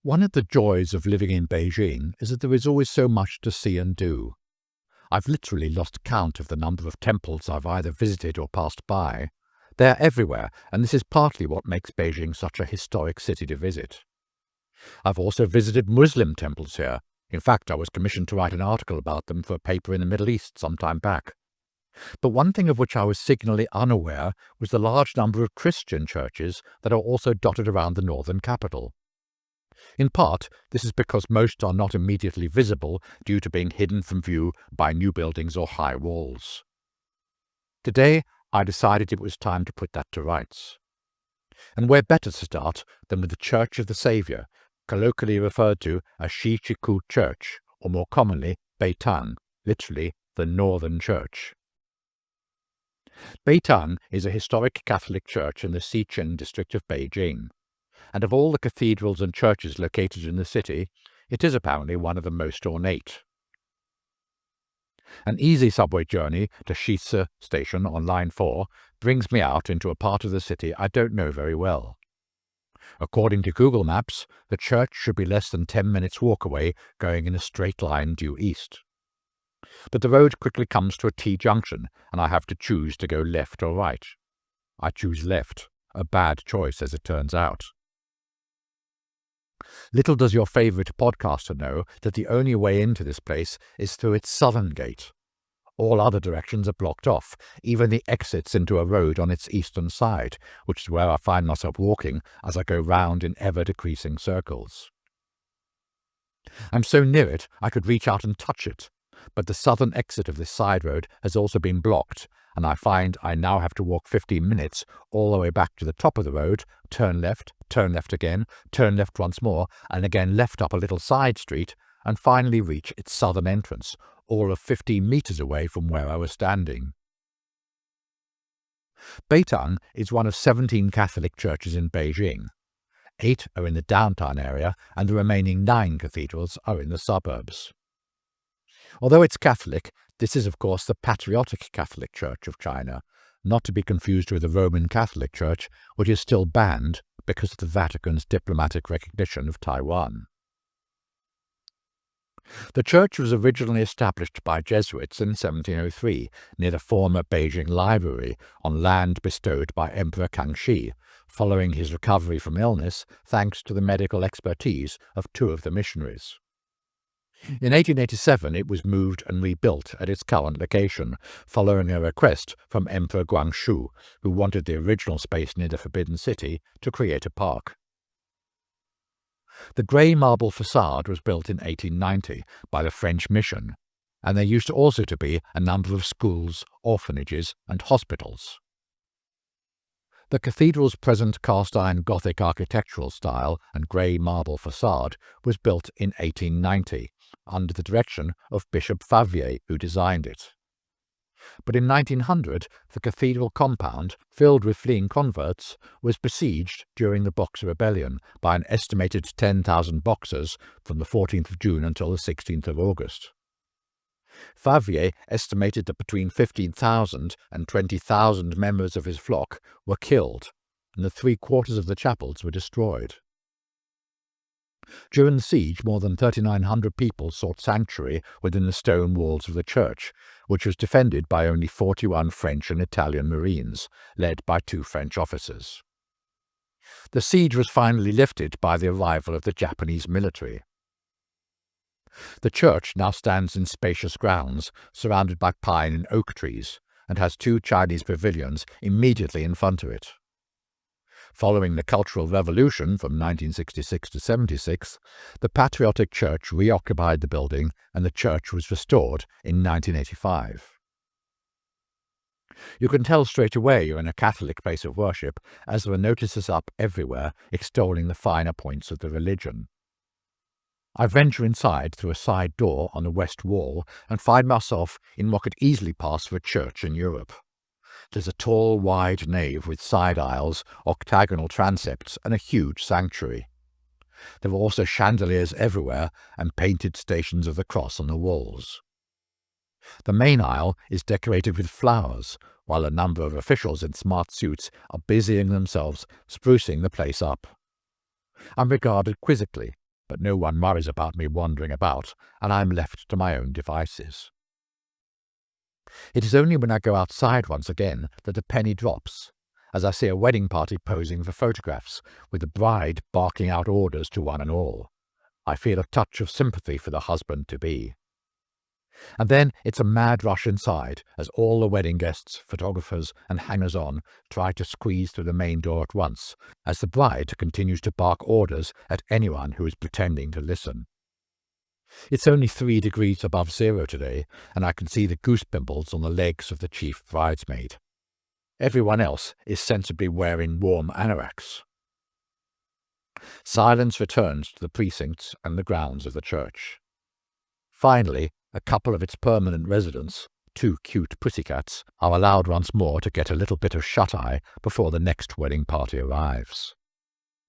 One of the joys of living in Beijing is that there is always so much to see and do. I've literally lost count of the number of temples I've either visited or passed by. They're everywhere, and this is partly what makes Beijing such a historic city to visit. I've also visited Muslim temples here. In fact, I was commissioned to write an article about them for a paper in the Middle East some time back. But one thing of which I was signally unaware was the large number of Christian churches that are also dotted around the northern capital. In part, this is because most are not immediately visible due to being hidden from view by new buildings or high walls. Today, I decided it was time to put that to rights. And where better to start than with the Church of the Saviour, colloquially referred to as Xicheng Church, or more commonly, Beitang, literally the Northern Church. Beitang is a historic Catholic church in the Xicheng District of Beijing, and of all the cathedrals and churches located in the city, it is apparently one of the most ornate. An easy subway journey to Xicheng Station on Line 4 brings me out into a part of the city I don't know very well. According to Google Maps, the church should be less than 10 minutes walk away going in a straight line due east. But the road quickly comes to a T-junction, and I have to choose to go left or right. I choose left, a bad choice as it turns out. Little does your favourite podcaster know that the only way into this place is through its southern gate. All other directions are blocked off, even the exits into a road on its eastern side, which is where I find myself walking as I go round in ever-decreasing circles. I'm so near it I could reach out and touch it, but the southern exit of this side road has also been blocked, and I find I now have to walk 15 minutes all the way back to the top of the road, turn left again, turn left once more, and again left up a little side street, and finally reach its southern entrance, all of 15 metres away from where I was standing. Beitang is one of 17 Catholic churches in Beijing. 8 are in the downtown area, and the remaining 9 cathedrals are in the suburbs. Although it's Catholic, this is of course the patriotic Catholic Church of China, not to be confused with the Roman Catholic Church, which is still banned because of the Vatican's diplomatic recognition of Taiwan. The church was originally established by Jesuits in 1703 near the former Beijing Library on land bestowed by Emperor Kangxi, following his recovery from illness thanks to the medical expertise of 2 of the missionaries. In 1887 it was moved and rebuilt at its current location, following a request from Emperor Guangxu, who wanted the original space near the Forbidden City to create a park. The grey marble facade was built in 1890 by the French mission, and there used also to be a number of schools, orphanages, and hospitals. The cathedral's present cast-iron Gothic architectural style and grey marble facade was built in 1890, under the direction of Bishop Favier, who designed it. But in 1900, the cathedral compound, filled with fleeing converts, was besieged during the Boxer Rebellion by an estimated 10,000 Boxers from the 14th of June until the 16th of August. Favier estimated that between 15,000 and 20,000 members of his flock were killed, and that 3/4 of the chapels were destroyed. During the siege, more than 3,900 people sought sanctuary within the stone walls of the church, which was defended by only 41 French and Italian Marines, led by 2 French officers. The siege was finally lifted by the arrival of the Japanese military. The church now stands in spacious grounds, surrounded by pine and oak trees, and has 2 Chinese pavilions immediately in front of it. Following the Cultural Revolution from 1966 to 76, the Patriotic Church reoccupied the building and the church was restored in 1985. You can tell straight away you're in a Catholic place of worship, as there are notices up everywhere extolling the finer points of the religion. I venture inside through a side door on the west wall and find myself in what could easily pass for a church in Europe. There's a tall, wide nave with side aisles, octagonal transepts, and a huge sanctuary. There are also chandeliers everywhere and painted Stations of the Cross on the walls. The main aisle is decorated with flowers, while a number of officials in smart suits are busying themselves sprucing the place up. I'm regarded quizzically, but no one worries about me wandering about, and I am left to my own devices. It is only when I go outside once again that the penny drops, as I see a wedding party posing for photographs, with the bride barking out orders to one and all. I feel a touch of sympathy for the husband-to-be. And then it's a mad rush inside, as all the wedding guests, photographers and hangers-on try to squeeze through the main door at once, as the bride continues to bark orders at anyone who is pretending to listen. It's only 3 degrees above zero today, and I can see the goose pimples on the legs of the chief bridesmaid. Everyone else is sensibly wearing warm anoraks. Silence returns to the precincts and the grounds of the church. Finally, a couple of its permanent residents, 2 cute pussycats, are allowed once more to get a little bit of shut-eye before the next wedding party arrives.